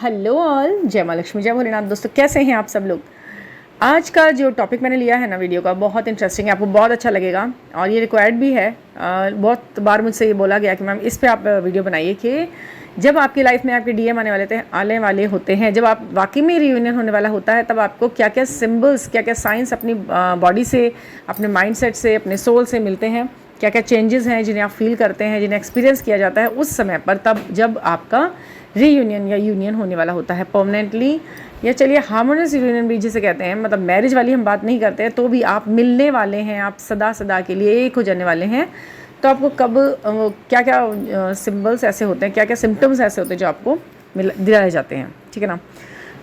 Hello all, जय माँ लक्ष्मी, जय भोलेनाथ। दोस्तों कैसे हैं आप सब लोग। आज का जो टॉपिक मैंने लिया है ना वीडियो का, बहुत इंटरेस्टिंग है, आपको बहुत अच्छा लगेगा और ये रिक्वायर्ड भी है। बहुत बार मुझसे ये बोला गया कि मैम इस पे आप वीडियो बनाइए कि जब आपकी लाइफ में आपके डीएम आने वाले होते हैं, जब आप वाकई में रियूनियन होने वाला होता है, तब आपको क्या क्या सिम्बल्स, क्या क्या साइंस अपनी बॉडी से, अपने माइंडसेट से, अपने सोल से मिलते हैं, क्या क्या चेंजेस हैं जिन्हें आप फील करते हैं, जिन्हें एक्सपीरियंस किया जाता है उस समय पर, तब जब आपका रीयूनियन या यूनियन होने वाला होता है परमानेंटली, या चलिए हार्मोनियस यूनियन भी जिसे कहते हैं, मतलब मैरिज वाली हम बात नहीं करते हैं, तो भी आप मिलने वाले हैं, आप सदा सदा के लिए एक हो जाने वाले हैं। तो आपको कब क्या क्या सिम्बल्स ऐसे होते हैं, क्या क्या सिम्टम्स ऐसे होते हैं जो आपको दिलाए जाते हैं, ठीक है ना।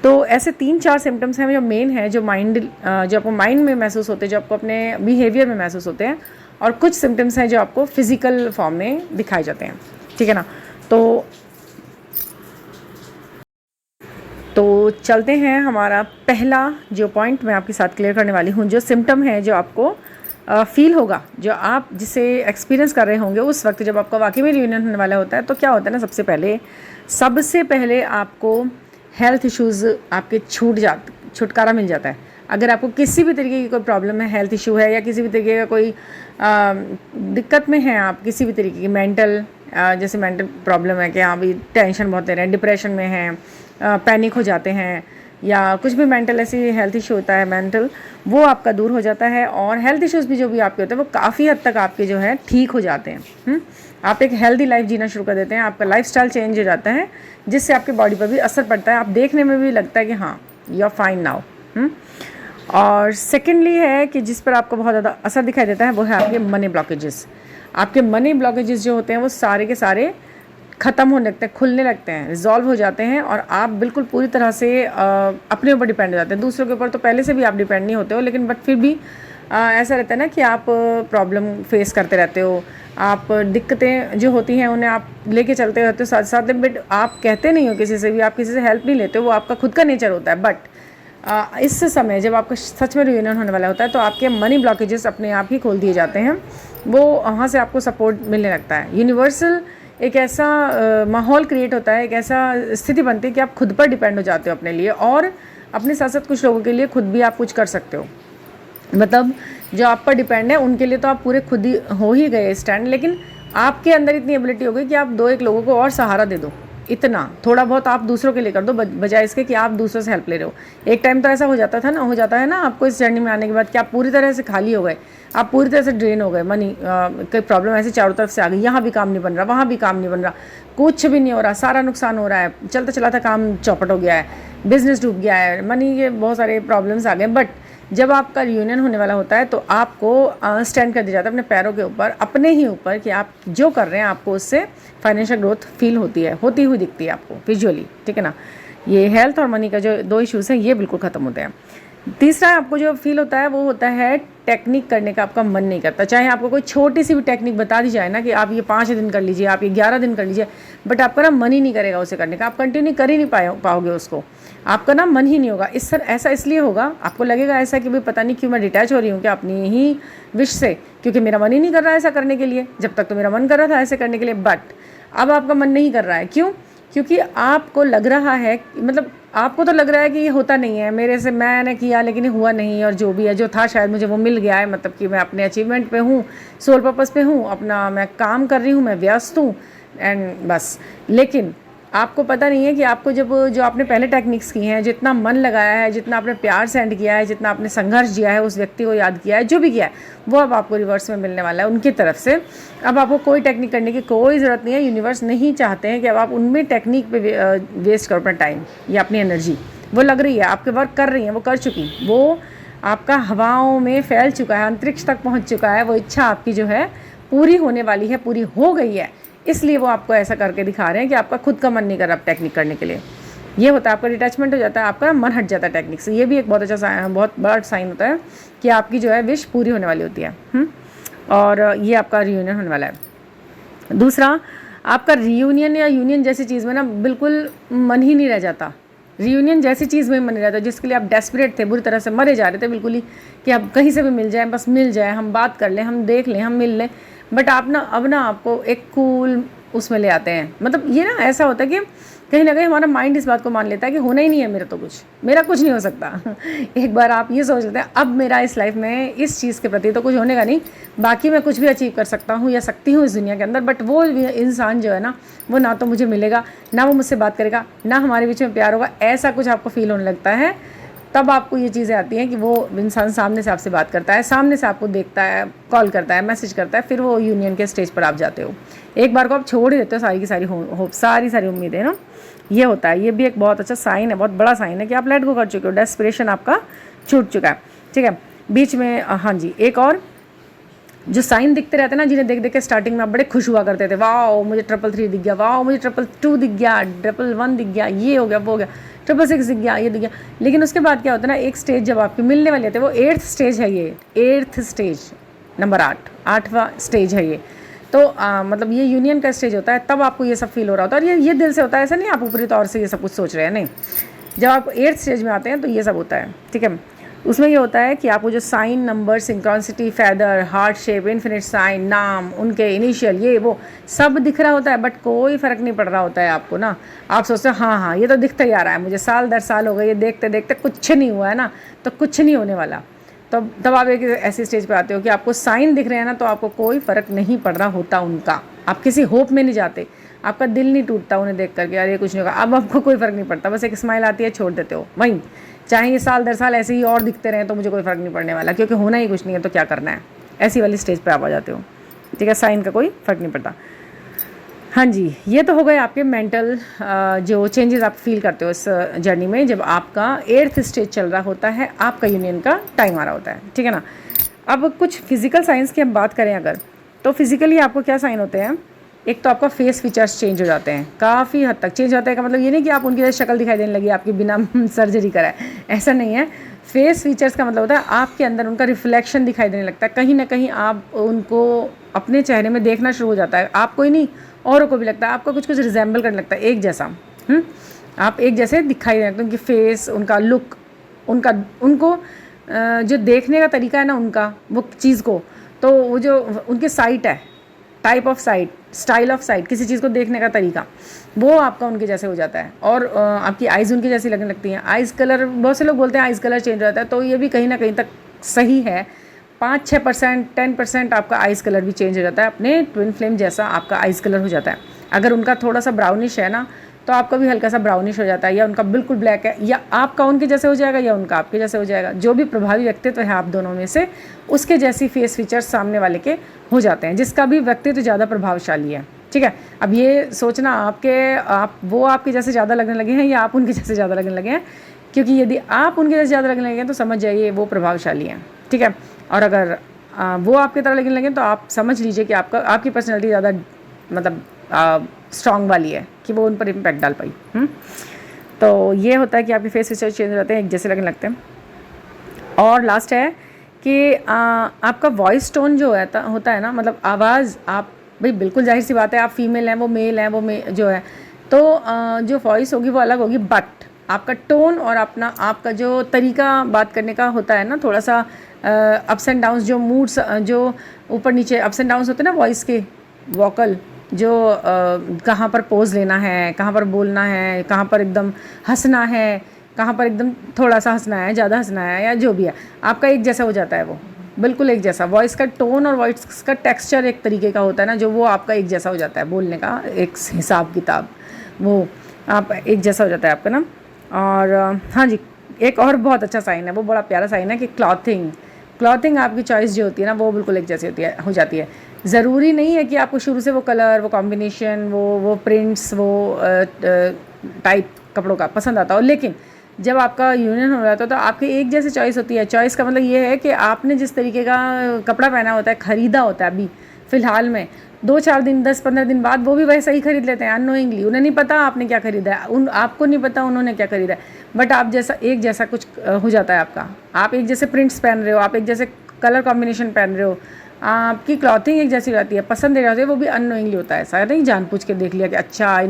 तो ऐसे 3-4 सिम्टम्स हैं जो मेन है, जो आपको माइंड में महसूस होते हैं, जो आपको अपने बिहेवियर में महसूस होते हैं, और कुछ सिम्टम्स हैं जो आपको फिजिकल फॉर्म में दिखाए जाते हैं, ठीक है ना। तो चलते हैं, हमारा पहला जो पॉइंट मैं आपके साथ क्लियर करने वाली हूँ, जो सिम्टम है जो आपको फील होगा, जो आप जिसे एक्सपीरियंस कर रहे होंगे उस वक्त जब आपका वाकई में रियूनियन होने वाला होता है। तो क्या होता है ना, सबसे पहले आपको हेल्थ इश्यूज़ आपके छुटकारा मिल जाता है। अगर आपको किसी भी तरीके की कोई प्रॉब्लम है, हेल्थ इशू है, या किसी भी तरीके का कोई दिक्कत में हैं आप, किसी भी तरीके की जैसे मेंटल प्रॉब्लम है कि हाँ भी टेंशन बहुत ले रहे हैं, डिप्रेशन में हैं, पैनिक हो जाते हैं, या कुछ भी मेंटल ऐसी हेल्थ इशू होता है मेंटल, वो आपका दूर हो जाता है। और हेल्थ इश्यूज़ भी जो भी आपके होते हैं वो काफ़ी हद तक आपके जो है ठीक हो जाते हैं। आप एक हेल्दी लाइफ जीना शुरू कर देते हैं, आपका लाइफस्टाइल चेंज हो जाता है, जिससे आपके बॉडी पर भी असर पड़ता है, आप देखने में भी लगता है कि हाँ यू आर फाइन नाउ। और सेकेंडली है कि जिस पर आपको बहुत ज़्यादा असर दिखाई देता है वो है आपके मनी ब्लॉकेजेस। आपके मनी ब्लॉकेजेस जो होते हैं वो सारे के सारे ख़त्म होने लगते हैं, खुलने लगते हैं, रिजॉल्व हो जाते हैं, और आप बिल्कुल पूरी तरह से अपने ऊपर डिपेंड हो जाते हैं। दूसरों के ऊपर तो पहले से भी आप डिपेंड नहीं होते हो, लेकिन बट फिर भी ऐसा रहता है ना कि आप प्रॉब्लम फेस करते रहते हो, आप दिक्कतें जो होती हैं उन्हें आप लेके चलते रहते हो साथ साथ में, बट आप कहते नहीं हो किसी से भी, आप किसी से हेल्प नहीं लेते हो, वो आपका खुद का नेचर होता है। बट इस समय जब आपका सच में रियूनियन होने वाला होता है तो आपके मनी ब्लॉकेजेस अपने आप ही खोल दिए जाते हैं, वो वहाँ से आपको सपोर्ट मिलने लगता है। यूनिवर्सल एक ऐसा माहौल क्रिएट होता है, एक ऐसा स्थिति बनती है कि आप खुद पर डिपेंड हो जाते हो अपने लिए, और अपने साथ साथ कुछ लोगों के लिए खुद भी आप कुछ कर सकते हो। मतलब जो आप पर डिपेंड है उनके लिए तो आप पूरे खुद ही हो ही गए स्टैंड, लेकिन आपके अंदर इतनी एबिलिटी हो गई कि आप 2-1 लोगों को और सहारा दे दो। इतना थोड़ा बहुत आप दूसरों के लिए कर दो, बजाय इसके कि आप दूसरों से हेल्प ले रहे हो। एक टाइम तो ऐसा हो जाता है ना आपको इस जर्नी में आने के बाद कि आप पूरी तरह से खाली हो गए, आप पूरी तरह से ड्रेन हो गए, मनी कोई प्रॉब्लम ऐसी चारों तरफ से आ गई, यहाँ भी काम नहीं बन रहा, वहाँ भी काम नहीं बन रहा, कुछ भी नहीं हो रहा, सारा नुकसान हो रहा है, चलता चलाता काम चौपट हो गया है, बिजनेस डूब गया है, मनी के बहुत सारे प्रॉब्लम्स आ गए। बट जब आपका रियूनियन होने वाला होता है तो आपको स्टैंड कर दिया जाता है अपने पैरों के ऊपर, अपने ही ऊपर, कि आप जो कर रहे हैं आपको उससे फाइनेंशियल ग्रोथ फील होती हुई दिखती है आपको विजुअली, ठीक है ना। ये हेल्थ और मनी का जो 2 इश्यूज़ हैं ये बिल्कुल ख़त्म होते हैं। तीसरा आपको जो फील होता है वो होता है टेक्निक करने का आपका मन नहीं करता। चाहे आपको कोई छोटी सी भी टेक्निक बता दी जाए ना कि आप ये 5 दिन कर लीजिए, आप ये 11 दिन कर लीजिए, बट आपका ना मन ही नहीं करेगा उसे करने का, आप कंटिन्यू कर ही नहीं पाओगे उसको, आपका ना मन ही नहीं होगा। ऐसा इसलिए होगा, आपको लगेगा ऐसा कि भाई पता नहीं क्यों मैं डिटैच हो रही हूँ क्या अपनी ही विश से, क्योंकि मेरा मन ही नहीं कर रहा है ऐसा करने के लिए। जब तक तो मेरा मन कर रहा था ऐसे करने के लिए, बट अब आपका मन नहीं कर रहा है। क्यों? क्योंकि आपको लग रहा है, मतलब आपको तो लग रहा है कि ये होता नहीं है मेरे से, मैंने किया लेकिन ये हुआ नहीं, और जो भी है जो था शायद मुझे वो मिल गया है, मतलब कि मैं अपने अचीवमेंट पे हूँ, सोल पर्पस पे हूँ, अपना मैं काम कर रही हूँ, मैं व्यस्त हूँ एंड बस। लेकिन आपको पता नहीं है कि आपको जो आपने पहले टेक्निक्स की हैं, जितना मन लगाया है, जितना आपने प्यार सेंड किया है, जितना आपने संघर्ष दिया है, उस व्यक्ति को याद किया है, जो भी किया है, वो अब आपको रिवर्स में मिलने वाला है उनकी तरफ से। अब आपको कोई टेक्निक करने की कोई ज़रूरत नहीं है। यूनिवर्स नहीं चाहते हैं कि अब आप उनमें टेक्निक पे वेस्ट करो अपना टाइम या अपनी एनर्जी। वो लग रही है, आपके वर्क कर रही हैं, वो कर चुकी, वो आपका हवाओं में फैल चुका है, अंतरिक्ष तक पहुँच चुका है, वो इच्छा आपकी जो है पूरी होने वाली है, पूरी हो गई है। इसलिए वो आपको ऐसा करके दिखा रहे हैं कि आपका खुद का मन नहीं कर रहा टेक्निक करने के लिए। ये होता है, आपका डिटैचमेंट हो जाता है, आपका मन हट जाता है टेक्निक से। ये भी एक बहुत अच्छा बहुत बड़ा साइन होता है कि आपकी जो है विश पूरी होने वाली होती है। और ये आपका रियूनियन होने वाला है। दूसरा, आपका रियूनियन या यूनियन जैसी चीज़ में ना बिल्कुल मन ही नहीं रह जाता। रियूनियन जैसी चीज़ में मन नहीं रहता जिसके लिए आप डेस्परेट थे, बुरी तरह से मरे जा रहे थे बिल्कुल ही, कि अब कहीं से भी मिल जाए, बस मिल जाए, हम बात कर लें, हम देख लें, हम मिल लें। बट आप ना अब ना आपको एक कूल उसमें ले आते हैं। मतलब ये ना ऐसा होता है कि कहीं ना कहीं हमारा माइंड इस बात को मान लेता है कि होना ही नहीं है, मेरा कुछ नहीं हो सकता। एक बार आप ये सोच लेते हैं अब मेरा इस लाइफ में इस चीज़ के प्रति तो कुछ होने का नहीं, बाकी मैं कुछ भी अचीव कर सकता हूँ या सकती हूँ इस दुनिया के अंदर, बट वो इंसान जो है ना, वो ना तो मुझे मिलेगा, ना वो मुझसे बात करेगा, ना हमारे बीच में प्यार होगा, ऐसा कुछ आपको फील होने लगता है। तब आपको ये चीज़ें आती हैं कि वो इंसान सामने से आपसे बात करता है, सामने से आपको देखता है, कॉल करता है, मैसेज करता है, फिर वो यूनियन के स्टेज पर आप जाते हो। एक बार को आप छोड़ ही देते हो सारी की सारी होप, सारी उम्मीदें ना। ये होता है, ये भी एक बहुत अच्छा साइन है, बहुत बड़ा साइन है कि आप लेट गो कर चुके हो, डेस्परेशन आपका छूट चुका है। ठीक है, बीच में हाँ जी, एक और जो साइन दिखते रहते हैं ना, जिन्हें देख देख के स्टार्टिंग में आप बड़े खुश हुआ करते थे, वाह मुझे 333 दिख गया, वाह मुझे 222 दिख गया, 111 दिख गया, ये हो गया, वो हो गया, 666 दिख गया, ये दिख गया। लेकिन उसके बाद क्या होता है ना, एक स्टेज जब आपके मिलने वाले थे, वो 8th स्टेज है, ये 8th स्टेज, नंबर 8वां स्टेज है ये। तो मतलब ये यूनियन का स्टेज होता है, तब आपको ये सब फील हो रहा होता है। और ये दिल से होता है, ऐसा नहीं आप ऊपरी तौर से ये सब कुछ सोच रहे हैं, नहीं। जब आप 8th स्टेज में आते हैं तो ये सब होता है। ठीक है, उसमें ये होता है कि आपको जो sign, number, synchronicity, feather, heart shape, infinite sign, नाम, उनके इनिशियल, ये वो सब दिख रहा होता है, बट कोई फ़र्क नहीं पड़ रहा होता है आपको ना। आप सोचते हो हाँ ये तो दिखता ही आ रहा है मुझे, साल दर साल हो गए ये देखते देखते, कुछ नहीं हुआ है ना, तो कुछ नहीं होने वाला। तब आप एक ऐसी स्टेज पे आते हो कि आपको साइन दिख रहे हैं ना, तो आपको कोई फ़र्क नहीं पड़ रहा होता उनका, आप किसी होप में नहीं जाते, आपका दिल नहीं टूटता उन्हें देख करके, यार ये कुछ नहीं होगा। अब आपको कोई फ़र्क नहीं पड़ता, बस एक स्माइल आती है, छोड़ देते हो वहीं, चाहे ये साल दर साल ऐसे ही और दिखते रहें तो मुझे कोई फ़र्क नहीं पड़ने वाला, क्योंकि होना ही कुछ नहीं है तो क्या करना है, ऐसी वाली स्टेज पर आप आ जाते हो। ठीक है, साइन का कोई फ़र्क नहीं पड़ता। हाँ जी, ये तो हो गए आपके मेंटल जो चेंजेस आप फील करते हो इस जर्नी में, जब आपका 8th स्टेज चल रहा होता है, आपका यूनियन का टाइम आ रहा होता है। ठीक है ना। अब कुछ फिजिकल साइंस की हम बात करें अगर, तो फिजिकली आपको क्या साइन होते हैं, एक तो आपका फेस फीचर्स चेंज हो जाते हैं, काफ़ी हद तक चेंज होता है। का मतलब ये नहीं कि आप उनकी जैसे शक्ल दिखाई देने लगी आपकी बिना सर्जरी कराए, ऐसा नहीं है। फेस फीचर्स का मतलब होता है आपके अंदर उनका रिफ्लेक्शन दिखाई देने लगता है, कहीं ना कहीं आप उनको अपने चेहरे में देखना शुरू हो जाता है, आपको ही नहीं औरों को भी लगता है, आपका कुछ रिजेंबल करने लगता है, एक जैसा। आप एक जैसे दिखाई देने लगते हैं, उनकी फेस, उनका लुक, उनको जो देखने का तरीका है ना उनका, वो चीज़ को, तो वो जो उनकी साइट है, type of site, style of site, किसी चीज़ को देखने का तरीका, वो आपका उनके जैसे हो जाता है। और आपकी आइज़ उनकी जैसी लगने लगती हैं। आइज़ कलर, बहुत से लोग बोलते हैं आइज़ कलर चेंज हो जाता है, तो ये भी कहीं ना कहीं तक सही है। 5-6%, 10% आपका आइज़ कलर भी चेंज हो जाता है, अपने ट्विन फ्लेम जैसा आपका आइज़ कलर हो जाता है। अगर उनका थोड़ा सा ब्राउनिश है ना, तो आपका भी हल्का सा ब्राउनिश हो जाता है, या उनका बिल्कुल ब्लैक है, या आपका उनके जैसे हो जाएगा या उनका आपके जैसे हो जाएगा। जो भी प्रभावी व्यक्तित्व है आप दोनों में से, उसके जैसी फेस फीचर्स सामने वाले के हो जाते हैं, जिसका भी व्यक्तित्व ज़्यादा प्रभावशाली है। ठीक है, अब ये सोचना वो आपके जैसे ज़्यादा लगने लगे हैं या आप उनके जैसे ज़्यादा लगने लगे हैं, क्योंकि यदि आप उनके जैसे ज़्यादा लगने लगे हैं तो समझ जाइए वो प्रभावशाली हैं। ठीक है, और अगर वो आपकी तरह लगने लगे तो आप समझ लीजिए कि आपकी पर्सनैलिटी ज़्यादा मतलब स्ट्रॉन्ग वाली है कि वो उन पर इम्पैक्ट डाल पाई। तो ये होता है कि आपके फेस फीचर चेंज हो जाते हैं, एक जैसे लगने लगते हैं। और लास्ट है कि आपका वॉइस टोन जो होता है ना, मतलब आवाज़, आप भाई बिल्कुल जाहिर सी बात है, आप फीमेल हैं, वो मेल हैं, जो है, तो जो वॉइस होगी वो अलग होगी, बट आपका टोन और आपका जो तरीका बात करने का होता है ना, थोड़ा सा अप्स एंड डाउन्स, जो मूड्स, जो ऊपर नीचे अप्स एंड डाउन्स होते हैं ना वॉइस के, वोकल, जो कहाँ पर पोज लेना है, कहाँ पर बोलना है, कहाँ पर एकदम हंसना है, कहाँ पर एकदम थोड़ा सा हंसना है, ज़्यादा हंसना है, या जो भी है, आपका एक जैसा हो जाता है, वो बिल्कुल एक जैसा। वॉइस का टोन और वॉइस का टेक्सचर एक तरीके का होता है ना, जो वो आपका एक जैसा हो जाता है, बोलने का एक हिसाब किताब, वो आप एक जैसा हो जाता है आपका ना। और हाँ जी, एक और बहुत अच्छा साइन है, वो बड़ा प्यारा साइन है कि क्लॉथिंग आपकी चॉइस जो होती है ना, वो बिल्कुल एक जैसी हो जाती है। ज़रूरी नहीं है कि आपको शुरू से वो कलर, वो कॉम्बिनेशन, वो प्रिंट्स, वो टाइप कपड़ों का पसंद आता हो, लेकिन जब आपका यूनियन हो जाता है तो आपकी एक जैसी चॉइस होती है। चॉइस का मतलब ये है कि आपने जिस तरीके का कपड़ा पहना होता है, ख़रीदा होता है अभी फ़िलहाल में, 2-4 दिन, 10-15 दिन बाद वो भी वैसा ही खरीद लेते हैं अननोइंगली। उन्हें नहीं पता आपने क्या खरीदा है, आपको नहीं पता उन्होंने क्या खरीदा है, बट आप जैसा एक जैसा कुछ हो जाता है आपका। आप एक जैसे प्रिंट्स पहन रहे हो, आप एक जैसे कलर कॉम्बिनेशन पहन रहे हो, आपकी क्लॉथिंग एक जैसी रहती है, पसंद एक रहती है, वो भी अननोइंगली होता है। ऐसा नहीं जानबूझ के देख लिया कि अच्छा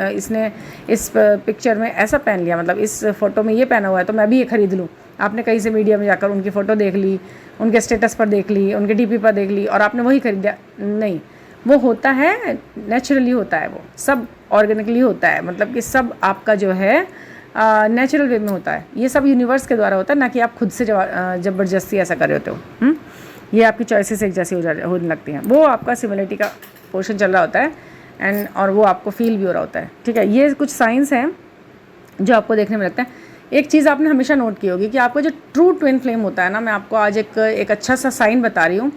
इसने इस पिक्चर में ऐसा पहन लिया, मतलब इस फ़ोटो में ये पहना हुआ है तो मैं भी ये ख़रीद लूँ। आपने कहीं से मीडिया में जाकर उनकी फ़ोटो देख ली, उनके स्टेटस पर देख ली, उनके डीपी पर देख ली और आपने वही खरीदा, नहीं। वो होता है नेचुरली, होता है वो सब ऑर्गेनिकली होता है, मतलब कि सब आपका जो है नेचुरल वे में होता है। ये सब यूनिवर्स के द्वारा होता है, ना कि आप खुद से ज़बरदस्ती ऐसा कर रहे होते हो। ये आपकी चॉइसेस एक जैसी होने लगती हैं। वो आपका सिमिलरिटी का पोर्शन चल रहा होता है और वो आपको फील भी हो रहा होता है, ठीक है। ये कुछ साइंस हैं जो आपको देखने में लगता है। एक चीज़ आपने हमेशा नोट की होगी कि आपका जो ट्रू ट्विन फ्लेम होता है ना, मैं आपको आज एक अच्छा सा साइन बता रही हूँ।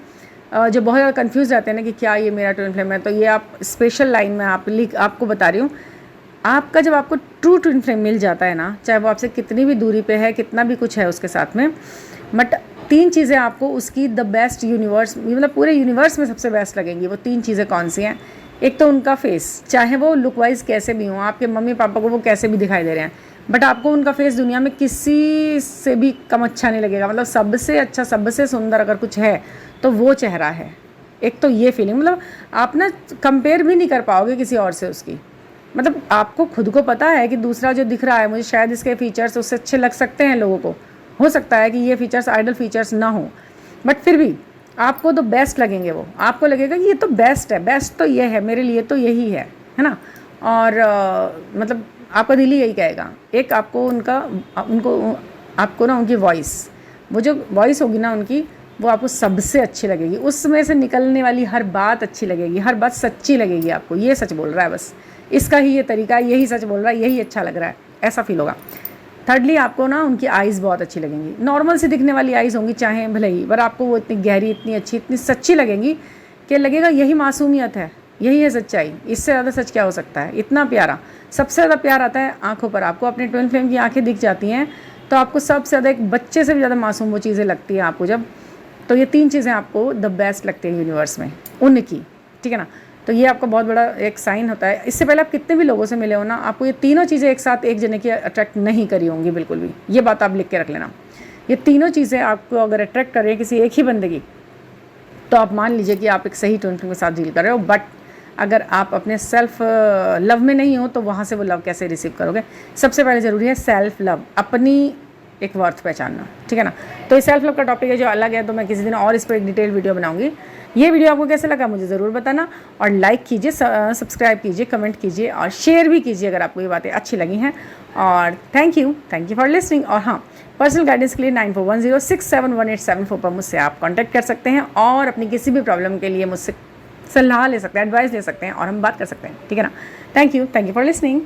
जो बहुत ज़्यादा कंफ्यूज रहते हैं ना कि क्या ये मेरा ट्विन फ्लेम है, तो ये आप स्पेशल लाइन में आपको बता रही हूँ। आपका जब आपको ट्रू ट्विन फ्लेम मिल जाता है ना, चाहे वो आपसे कितनी भी दूरी पे है, कितना भी कुछ है उसके साथ में, बट 3 चीज़ें आपको उसकी द बेस्ट यूनिवर्स, मतलब पूरे यूनिवर्स में सबसे बेस्ट लगेंगी। वो 3 चीज़ें कौन सी हैं? एक तो उनका फेस, चाहे वो लुक वाइज कैसे भी हों, आपके मम्मी पापा को वो कैसे भी दिखाई दे रहे हैं, बट आपको उनका फेस दुनिया में किसी से भी कम अच्छा नहीं लगेगा। मतलब सबसे अच्छा, सबसे सुंदर अगर कुछ है तो वो चेहरा है। एक तो ये फीलिंग, मतलब आप ना कंपेयर भी नहीं कर पाओगे किसी और से उसकी। मतलब आपको खुद को पता है कि दूसरा जो दिख रहा है मुझे, शायद इसके फीचर्स उससे अच्छे लग सकते हैं लोगों को, हो सकता है कि ये फीचर्स आइडल फीचर्स ना हो, बट फिर भी आपको तो बेस्ट लगेंगे। वो आपको लगेगा कि ये तो बेस्ट है, बेस्ट तो ये है, मेरे लिए तो यही है ना। और मतलब आपका दिल ही यही कहेगा। एक आपको आपको ना उनकी वॉइस, वो जो वॉइस होगी ना उनकी, वो आपको सबसे अच्छी लगेगी। उसमें से निकलने वाली हर बात अच्छी लगेगी, हर बात सच्ची लगेगी आपको। ये सच बोल रहा है, बस इसका ही ये तरीका है, यही सच बोल रहा है, यही अच्छा लग रहा है, ऐसा फील होगा। थर्डली आपको ना उनकी आइज़ बहुत अच्छी लगेंगी। नॉर्मल से दिखने वाली आइज़ होंगी चाहे भले ही, पर आपको वो इतनी गहरी, इतनी अच्छी, इतनी सच्ची लगेंगी कि लगेगा यही मासूमियत है, यही है सच्चाई। इससे ज़्यादा सच क्या हो सकता है? इतना प्यारा। सबसे ज़्यादा प्यार आता है आँखों पर। आपको अपने ट्विन फ्लेम की आँखें दिख जाती हैं तो आपको सबसे ज़्यादा, एक बच्चे से भी ज़्यादा मासूम वो चीज़ें लगती हैं आपको जब। तो ये 3 चीज़ें आपको द बेस्ट लगती हैं यूनिवर्स में उनकी, ठीक है ना। तो ये आपका बहुत बड़ा एक साइन होता है। इससे पहले आप कितने भी लोगों से मिले हो ना, आपको ये तीनों चीज़ें एक साथ एक जने की अट्रैक्ट नहीं करी होंगी बिल्कुल भी। ये बात आप लिख के रख लेना। ये तीनों चीज़ें आपको अगर अट्रैक्ट कर रही हैं किसी एक ही बंदे की, तो आप मान लीजिए कि आप एक सही ट्विन फ्लेम के साथ डील कर रहे हो। बट अगर आप अपने सेल्फ लव में नहीं हो तो वहाँ से वो लव कैसे रिसीव करोगे? सबसे पहले ज़रूरी है सेल्फ लव, अपनी एक वर्थ पहचानना, ठीक है ना। तो ये सेल्फ लव का टॉपिक है जो अलग है, तो मैं किसी दिन और इस पर एक डिटेल वीडियो बनाऊंगी। ये वीडियो आपको कैसे लगा मुझे ज़रूर बताना, और लाइक कीजिए, सब्सक्राइब कीजिए, कमेंट कीजिए और शेयर भी कीजिए अगर आपको ये बातें अच्छी लगी हैं। और थैंक यू फॉर लिसनिंग। और हाँ, पर्सनल गाइडेंस के लिए 9410671874 पर मुझसे आप कॉन्टैक्ट कर सकते हैं और अपनी किसी भी प्रॉब्लम के लिए मुझसे सलाह ले सकते हैं, एडवाइस ले सकते हैं और हम बात कर सकते हैं, ठीक है ना। Thank you for listening.